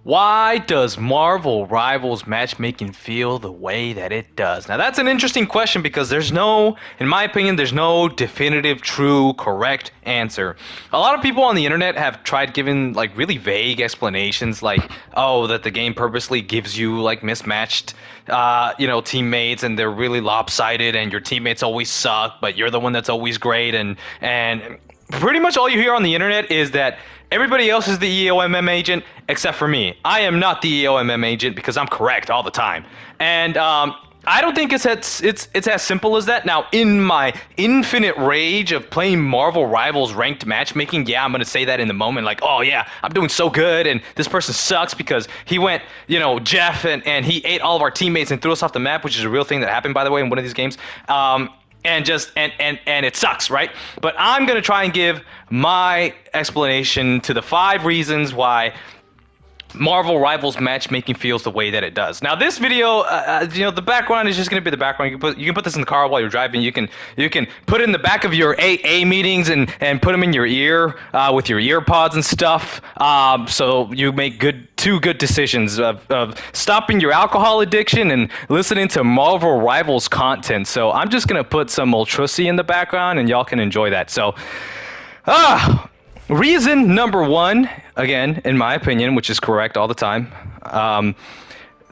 Why does Marvel Rivals matchmaking feel the way that it does? Now, that's an interesting question because in my opinion, there's no definitive, true, correct answer. A lot of people on the internet have tried giving like really vague explanations, like, oh, that the game purposely gives you like mismatched, teammates, and they're really lopsided, and your teammates always suck, but you're the one that's always great, and pretty much all you hear on the internet is that everybody else is the EOMM agent except for me. I am not the EOMM agent because I'm correct all the time. And I don't think it's as simple as that. Now, in my infinite rage of playing Marvel Rivals ranked matchmaking, yeah, I'm going to say that in the moment. Like, oh, yeah, I'm doing so good, and this person sucks because he went, Jeff, and he ate all of our teammates and threw us off the map, which is a real thing that happened, by the way, in one of these games. And it sucks, right? But I'm gonna try and give my explanation to the 5 reasons why Marvel Rivals matchmaking feels the way that it does. Now, this video, the background is just going to be the background. You can put this in the car while you're driving. You can put it in the back of your AA meetings and put them in your ear with your ear pods and stuff. So you make two good decisions of stopping your alcohol addiction and listening to Marvel Rivals content. So I'm just going to put some Ultrusi in the background, and y'all can enjoy that. So, reason number 1, again, in my opinion, which is correct all the time,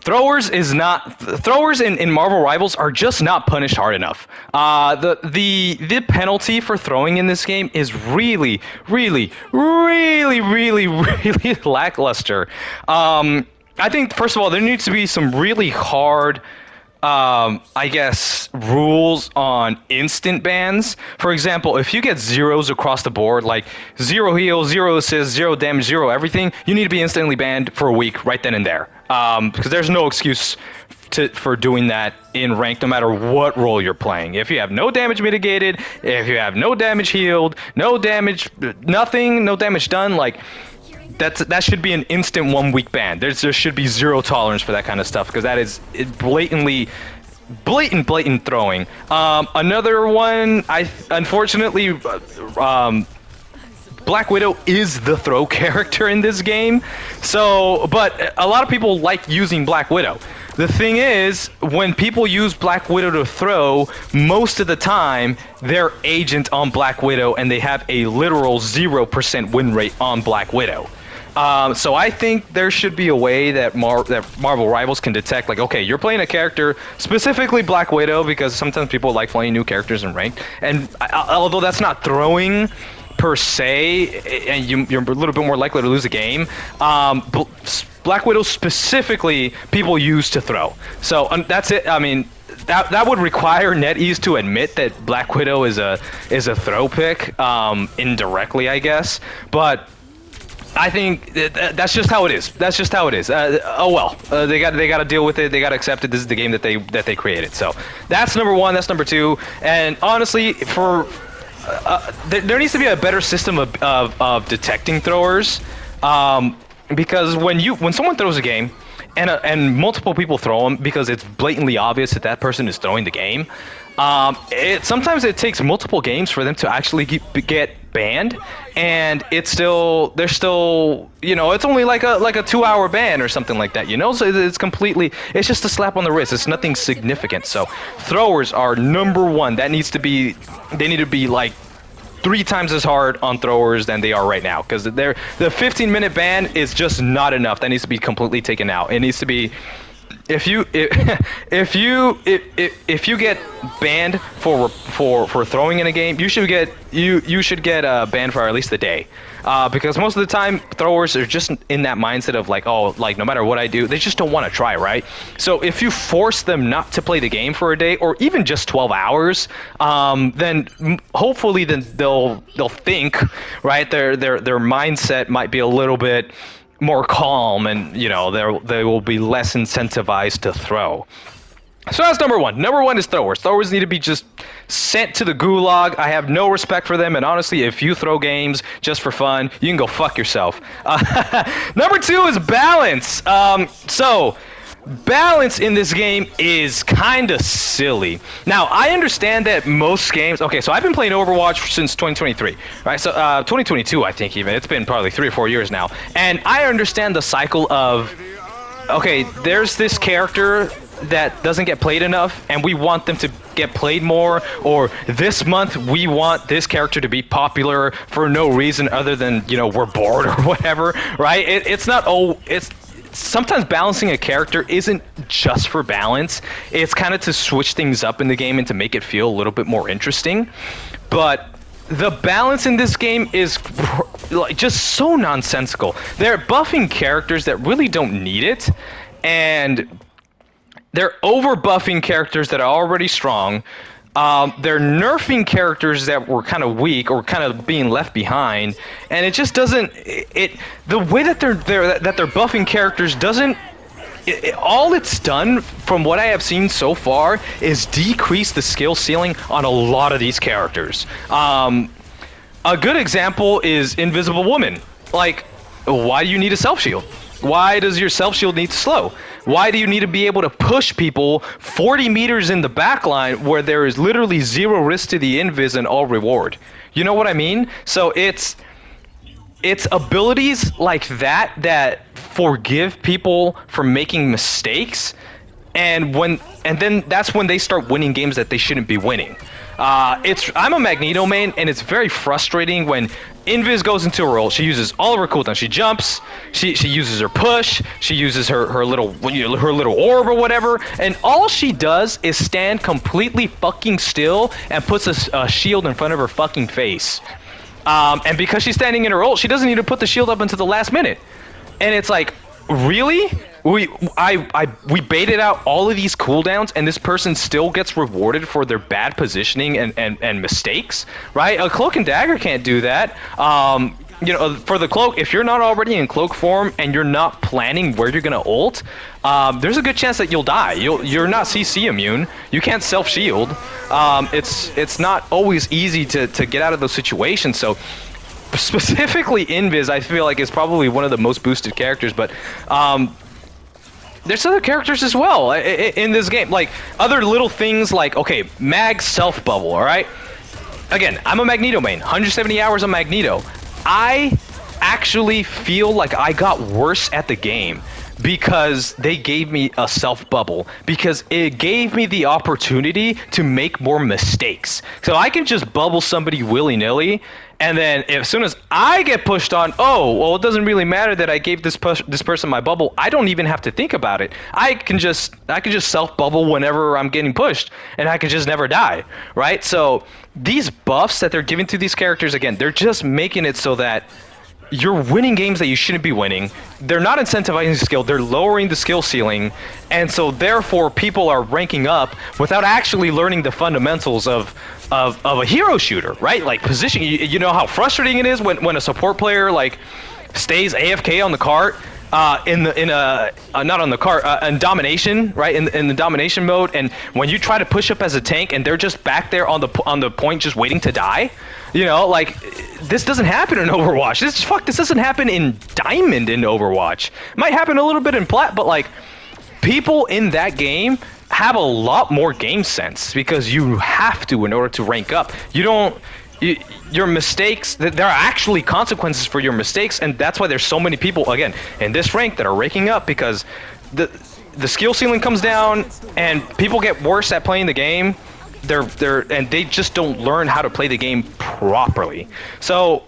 throwers in Marvel Rivals are just not punished hard enough. The penalty for throwing in this game is really, really, really, really, really lackluster. I think, first of all, there needs to be some really hard rules on instant bans. For example, if you get zeros across the board, like 0 heal, 0 assist, 0 damage, 0 everything, you need to be instantly banned for a week right then and there. Because there's no excuse for doing that in ranked, no matter what role you're playing. If you have no damage mitigated, if you have no damage healed, no damage, nothing, no damage done, like, that should be an instant 1 week ban. There should be zero tolerance for that kind of stuff, because that is blatant throwing. Another one, unfortunately, Black Widow is the throw character in this game. So, but a lot of people like using Black Widow. The thing is, when people use Black Widow to throw, most of the time, they're agent on Black Widow, and they have a literal 0% win rate on Black Widow. So I think there should be a way that Marvel Rivals can detect, like, okay, you're playing a character, specifically Black Widow, because sometimes people like playing new characters in ranked, and although that's not throwing per se, and you're a little bit more likely to lose a game, Black Widow specifically people use to throw. So that's it. I mean, that would require NetEase to admit that Black Widow is a throw pick, indirectly, I guess, but I think that's just how it is. That's just how it is. Oh well, they got to deal with it. They got to accept it. This is the game that they created. So that's number 1. That's number 2. And honestly, there needs to be a better system of detecting throwers, because when someone throws a game and multiple people throw them because it's blatantly obvious that person is throwing the game, sometimes it takes multiple games for them to actually get banned, and they're still, it's only like a 2-hour ban or something like that, so it's just a slap on the wrist. It's nothing significant. So throwers are number 1. They need to be like 3 times as hard on throwers than they are right now, because the 15-minute ban is just not enough. That needs to be completely taken out. It needs to be, if you get banned for throwing in a game, you should get banned for at least a day, because most of the time throwers are just in that mindset of like, oh, like, no matter what I do, they just don't want to try, right? So if you force them not to play the game for a day, or even just 12 hours, then hopefully they'll think, right? Their mindset might be a little bit more calm, and they will be less incentivized to throw. So that's number 1. Number 1 is throwers. Throwers need to be just sent to the gulag. I have no respect for them, and honestly, if you throw games just for fun, you can go fuck yourself. Number 2 is balance. So balance in this game is kind of silly. Now, I understand that most games... Okay, so I've been playing Overwatch since 2023, right? So, 2022, I think, even. It's been probably 3 or 4 years now. And I understand the cycle of... Okay, there's this character that doesn't get played enough, and we want them to get played more, or this month we want this character to be popular for no reason other than, you know, we're bored or whatever, right? It's not... it's sometimes balancing a character isn't just for balance. It's kind of to switch things up in the game and to make it feel a little bit more interesting. But the balance in this game is like just so nonsensical. They're buffing characters that really don't need it, and they're over buffing characters that are already strong. They're nerfing characters that were kind of weak or kind of being left behind, and it just doesn't. The way that they're buffing characters doesn't. All it's done, from what I have seen so far, is decrease the skill ceiling on a lot of these characters. A good example is Invisible Woman. Like, why do you need a self shield? Why does your self shield need to slow? Why do you need to be able to push people 40 meters in the back line where there is literally zero risk to the invis and all reward? You know what I mean? So it's abilities like that forgive people for making mistakes, and then that's when they start winning games that they shouldn't be winning. I'm a Magneto main, and it's very frustrating when Invis goes into a role. She uses all of her cooldown. She jumps. She uses her push. She uses her little orb or whatever, and all she does is stand completely fucking still and puts a shield in front of her fucking face. And because she's standing in her ult, she doesn't need to put the shield up until the last minute. And it's like, really? We baited out all of these cooldowns, and this person still gets rewarded for their bad positioning and mistakes, right? A Cloak and Dagger can't do that. You know, for the Cloak, if you're not already in Cloak form and you're not planning where you're gonna ult, there's a good chance that you'll die. You're not CC immune. You can't self-shield. It's not always easy to get out of those situations. So specifically Invis, I feel like, is probably one of the most boosted characters, but there's other characters as well in this game. Like, other little things like, okay, Mag self-bubble, alright? Again, I'm a Magneto main, 170 hours of Magneto. I actually feel like I got worse at the game because they gave me a self-bubble, because it gave me the opportunity to make more mistakes. So I can just bubble somebody willy-nilly, and then as soon as I get pushed on, oh, well, it doesn't really matter that I gave this person my bubble. I don't even have to think about it. I can just self-bubble whenever I'm getting pushed, and I can just never die, right? So these buffs that they're giving to these characters, again, they're just making it so that you're winning games that you shouldn't be winning. They're not incentivizing skill, they're lowering the skill ceiling, and so therefore people are ranking up without actually learning the fundamentals of a hero shooter, right? Like position. You know how frustrating it is when a support player like stays AFK on the cart in domination, right? In the domination mode, and when you try to push up as a tank and they're just back there on the point just waiting to die. You know, like, this doesn't happen in Overwatch. This doesn't happen in Diamond in Overwatch. It might happen a little bit in Plat, but like, people in that game have a lot more game sense because you have to in order to rank up. Your mistakes, there are actually consequences for your mistakes, and that's why there's so many people, again, in this rank that are ranking up, because the skill ceiling comes down and people get worse at playing the game. And they just don't learn how to play the game properly. So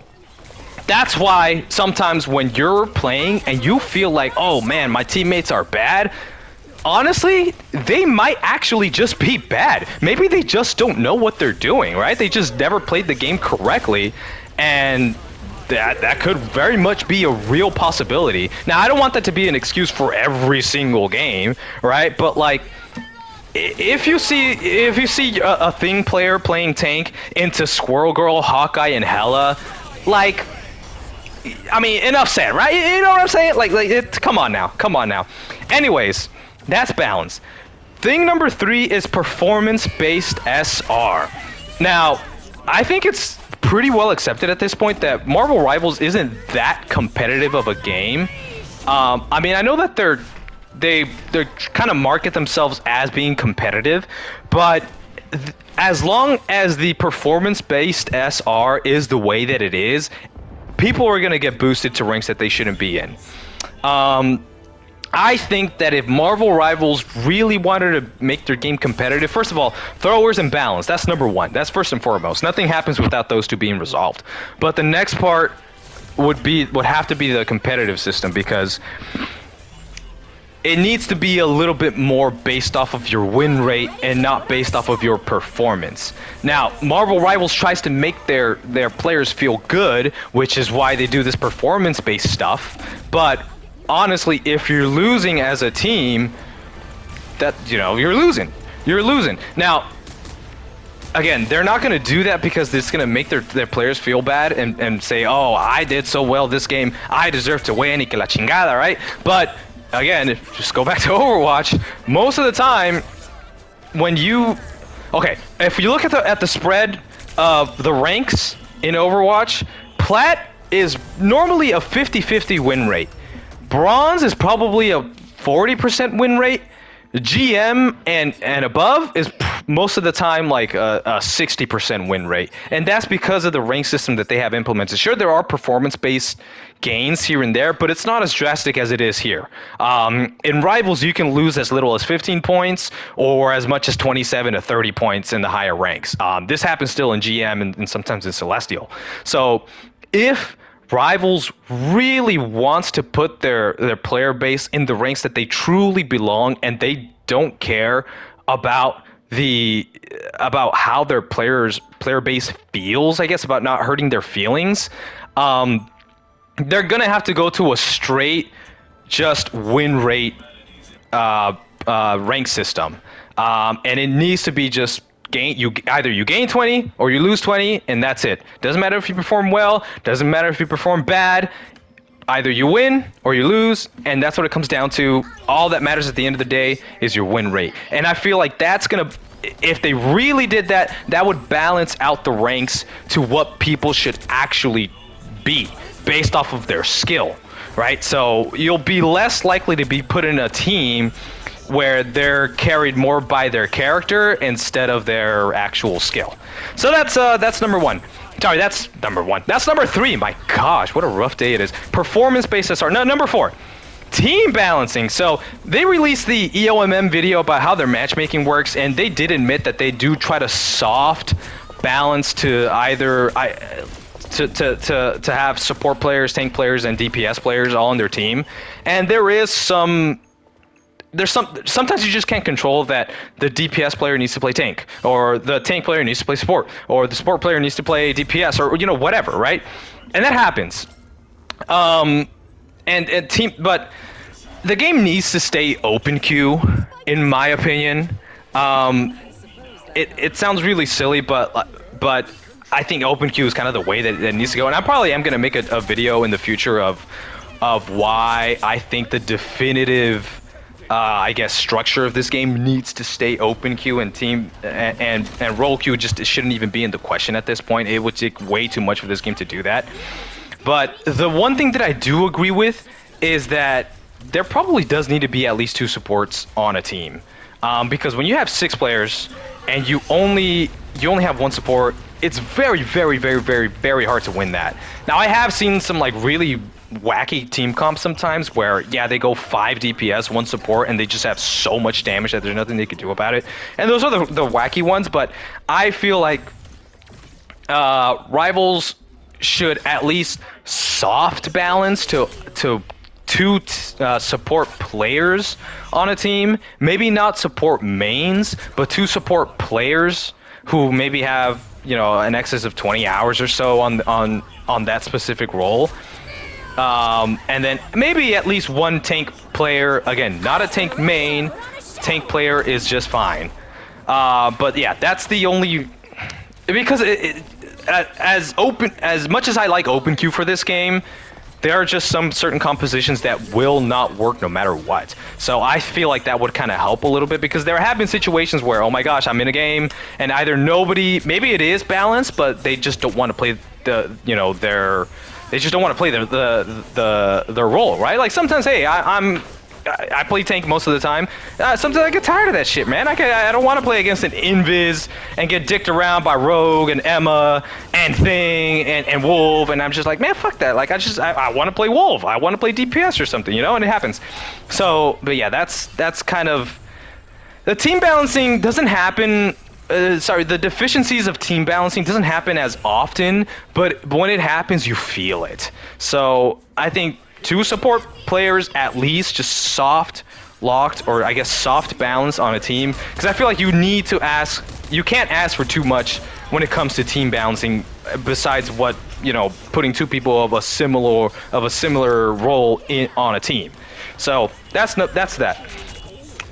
that's why sometimes when you're playing and you feel like, oh man, my teammates are bad, honestly, they might actually just be bad. Maybe they just don't know what they're doing, right? They just never played the game correctly, and that could very much be a real possibility. Now, I don't want that to be an excuse for every single game, right? But like, if you see a Thing player playing tank into Squirrel Girl, Hawkeye, and Hela, like, I mean, enough said, right? You know what I'm saying? Come on now. Anyways, that's balance. Thing number 3 is performance-based SR. Now, I think it's pretty well accepted at this point that Marvel Rivals isn't that competitive of a game. I mean, I know that they're they kind of market themselves as being competitive, but as long as the performance-based SR is the way that it is, people are going to get boosted to ranks that they shouldn't be in. I think that if Marvel Rivals really wanted to make their game competitive, first of all, throwers and balance, that's number one. That's first and foremost. Nothing happens without those two being resolved. But the next part would have to be the competitive system, because it needs to be a little bit more based off of your win rate and not based off of your performance. Now, Marvel Rivals tries to make their players feel good, which is why they do this performance-based stuff. But honestly, if you're losing as a team, that, you know, you're losing. You're losing. Now, again, they're not going to do that because it's going to make their players feel bad and say, oh, I did so well this game, I deserve to win, y que la chingada, right? But again, just go back to Overwatch. Most of the time, when you... Okay, if you look at the spread of the ranks in Overwatch, Plat is normally a 50-50 win rate. Bronze is probably a 40% win rate. GM and above is most of the time like a 60% win rate. And that's because of the rank system that they have implemented. Sure, there are performance-based gains here and there, but it's not as drastic as it is here. In Rivals, you can lose as little as 15 points or as much as 27 to 30 points in the higher ranks. This happens still in GM and sometimes in Celestial. So if Rivals really wants to put their player base in the ranks that they truly belong, and they don't care about how their player base feels, I guess, about not hurting their feelings, they're gonna have to go to a straight just win rate rank system, and it needs to be just either you gain 20 or you lose 20, and that's it. Doesn't matter if you perform well, doesn't matter if you perform bad. Either you win or you lose, and that's what it comes down to. All that matters at the end of the day is your win rate. And I feel like that's gonna, if they really did that, that would balance out the ranks to what people should actually be based off of their skill, right? So you'll be less likely to be put in a team where they're carried more by their character instead of their actual skill. So that's number one. Sorry, that's number one. That's number three. My gosh, what a rough day it is. Performance-based SR. No, number four. Team balancing. So they released the EOMM video about how their matchmaking works, and they did admit that they do try to soft balance to either to have support players, tank players, and DPS players all on their team. And there is sometimes you just can't control that the DPS player needs to play tank, or the tank player needs to play support, or the support player needs to play DPS, or, you know, whatever, right? And that happens. But the game needs to stay open queue, in my opinion. It sounds really silly, but I think open queue is kind of the way that it needs to go. And I probably am going to make a video in the future of why I think the definitive I guess structure of this game needs to stay open queue, and team and role queue just shouldn't even be in the question at this point. It would take way too much for this game to do that. But the one thing that I do agree with is that there probably does need to be at least 2 supports on a team, because when you have 6 players and you only have 1 support, it's very, very, very, very, very hard to win that. Now, I have seen some like really wacky team comps sometimes where, yeah, they go 5 DPS, 1 support, and they just have so much damage that there's nothing they can do about it. And those are the wacky ones, but I feel like Rivals should at least soft balance to 2 support players on a team. Maybe not support mains, but 2 support players who maybe have, you know, an excess of 20 hours or so on that specific role. And then maybe at least 1 tank player. Again, not a tank main. Tank player is just fine. But yeah, that's the only... Because as much as I like open queue for this game, there are just some certain compositions that will not work no matter what. So I feel like that would kind of help a little bit, because there have been situations where, oh my gosh, I'm in a game and either maybe it is balanced, but they just don't want to play they just don't want to play their role, right? Like sometimes, hey, I'm I play tank most of the time. Sometimes I get tired of that shit, man. I don't want to play against an Invis and get dicked around by Rogue and Emma and Thing and Wolf, and I'm just like, man, fuck that. Like, I want to play Wolf. I want to play DPS or something, you know, and it happens. So, but yeah, that's kind of... The team balancing doesn't happen... the deficiencies of team balancing doesn't happen as often, but when it happens, you feel it. So I think 2 support players at least, just soft locked, or I guess soft balance on a team, because I feel like you can't ask for too much when it comes to team balancing, besides what, you know, putting 2 people of a similar role on a team. So that's that.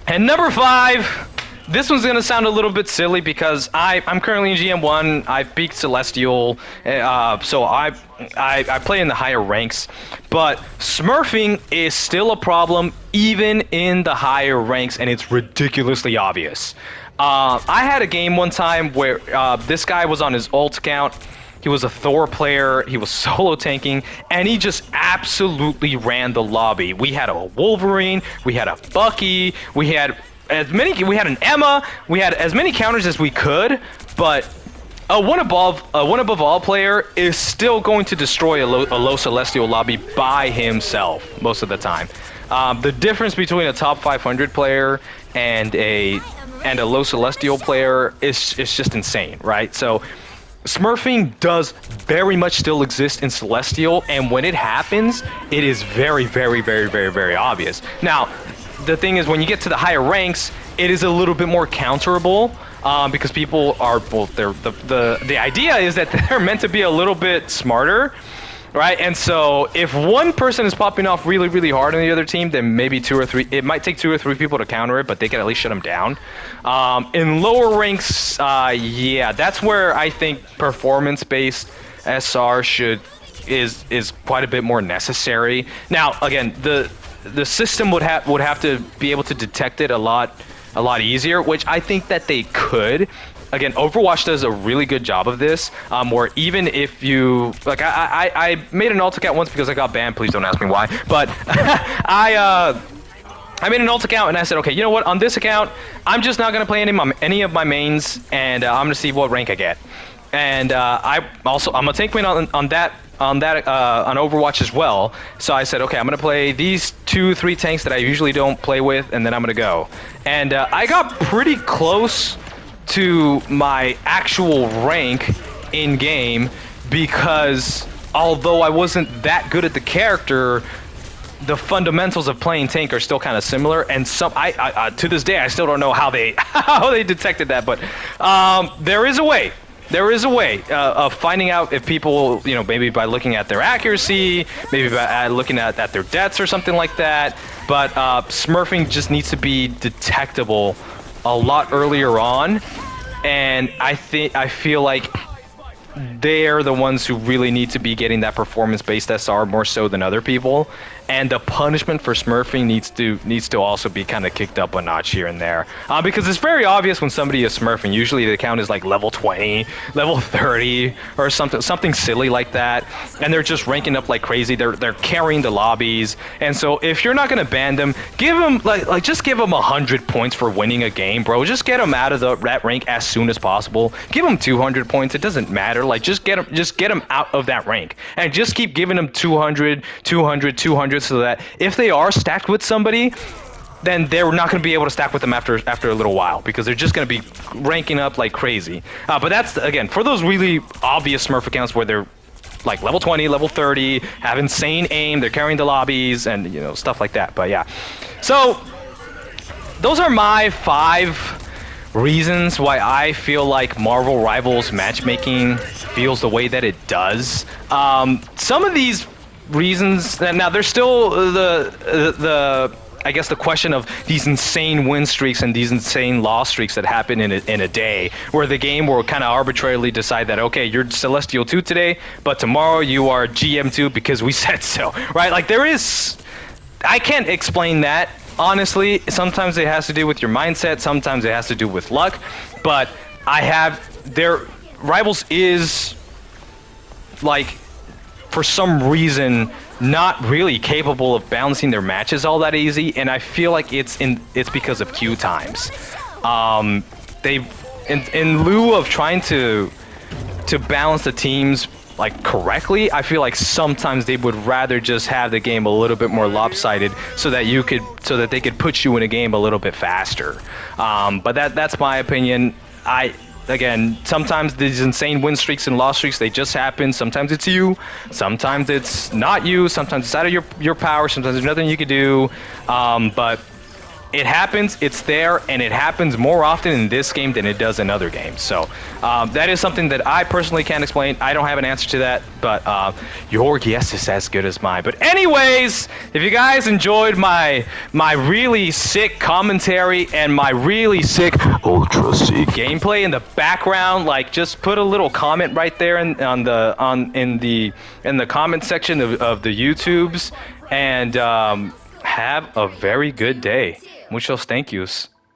And number 5. This one's gonna sound a little bit silly because I'm currently in GM1. I've peaked Celestial, so I play in the higher ranks. But smurfing is still a problem even in the higher ranks, and it's ridiculously obvious. I had a game one time where this guy was on his ult account. He was a Thor player. He was solo tanking, and he just absolutely ran the lobby. We had a Wolverine. We had a Bucky. We had an Emma, we had as many counters as we could, but a one above all player is still going to destroy a low Celestial lobby by himself most of the time. The difference between a top 500 player and a low Celestial player is just insane, right? So smurfing does very much still exist in Celestial, and when it happens, it is very, very, very, very, very obvious. Now, the thing is, when you get to the higher ranks, it is a little bit more counterable, because people are, well, the idea is that they're meant to be a little bit smarter, right? And so if one person is popping off really, really hard on the other team, then maybe 2 or 3, it might take 2 or 3 people to counter it, but they can at least shut them down. In lower ranks, yeah, that's where I think performance-based SR is quite a bit more necessary. Now, again, the system would have to be able to detect it a lot easier, which I think that they could. Again, Overwatch does a really good job of this, where even if you, like, I made an ult account once because I got banned, please don't ask me why, but I made an ult account and I said, okay, you know what, on this account, I'm just not going to play any of my mains, and I'm going to see what rank I get. And I'm a tank main on Overwatch as well. So I said, okay, I'm gonna play these 2-3 tanks that I usually don't play with, and then I'm gonna go. And I got pretty close to my actual rank in game, because although I wasn't that good at the character, the fundamentals of playing tank are still kind of similar, and to this day I still don't know how they detected that, but there is a way. There is a way of finding out if people, you know, maybe by looking at their accuracy, maybe by looking at their deaths or something like that. But smurfing just needs to be detectable a lot earlier on, and I feel like they're the ones who really need to be getting that performance-based SR more so than other people. And the punishment for smurfing needs to also be kind of kicked up a notch here and there, because it's very obvious when somebody is smurfing. Usually the count is like level 20, level 30, or something silly like that, and they're just ranking up like crazy. They're carrying the lobbies, and so if you're not gonna ban them, give them just give them 100 points for winning a game, bro. Just get them out of that rank as soon as possible. Give them 200 points. It doesn't matter. Like, just get them out of that rank, and just keep giving them 200, 200, 200. So that if they are stacked with somebody, then they're not going to be able to stack with them after a little while, because they're just going to be ranking up like crazy. But that's, again, for those really obvious smurf accounts where they're like level 20, level 30, have insane aim, they're carrying the lobbies, and, you know, stuff like that. But yeah, so those are my 5 reasons why I feel like Marvel Rivals matchmaking feels the way that it does. Some of these reasons, now there's still the I guess the question of these insane win streaks and these insane loss streaks that happen in a day, where the game will kind of arbitrarily decide that, okay, you're Celestial 2 today, but tomorrow you are GM2 because we said so, right? Like, I can't explain that, honestly. Sometimes it has to do with your mindset, sometimes it has to do with luck, but Rivals is, like, for some reason, not really capable of balancing their matches all that easy, and I feel like it's because of queue times. They in lieu of trying to balance the teams like correctly, I feel like sometimes they would rather just have the game a little bit more lopsided so that they could put you in a game a little bit faster. But that's my opinion. Again, sometimes these insane win streaks and loss streaks, they just happen. Sometimes it's you, sometimes it's not you, sometimes it's out of your power, sometimes there's nothing you can do. But it happens, it's there, and it happens more often in this game than it does in other games. So that is something that I personally can't explain. I don't have an answer to that, but your guess is as good as mine. But anyways, if you guys enjoyed my really sick commentary and my really sick, ultra sick gameplay in the background, like just put a little comment right there in the comment section of the YouTubes, and have a very good day. Muchos thank yous.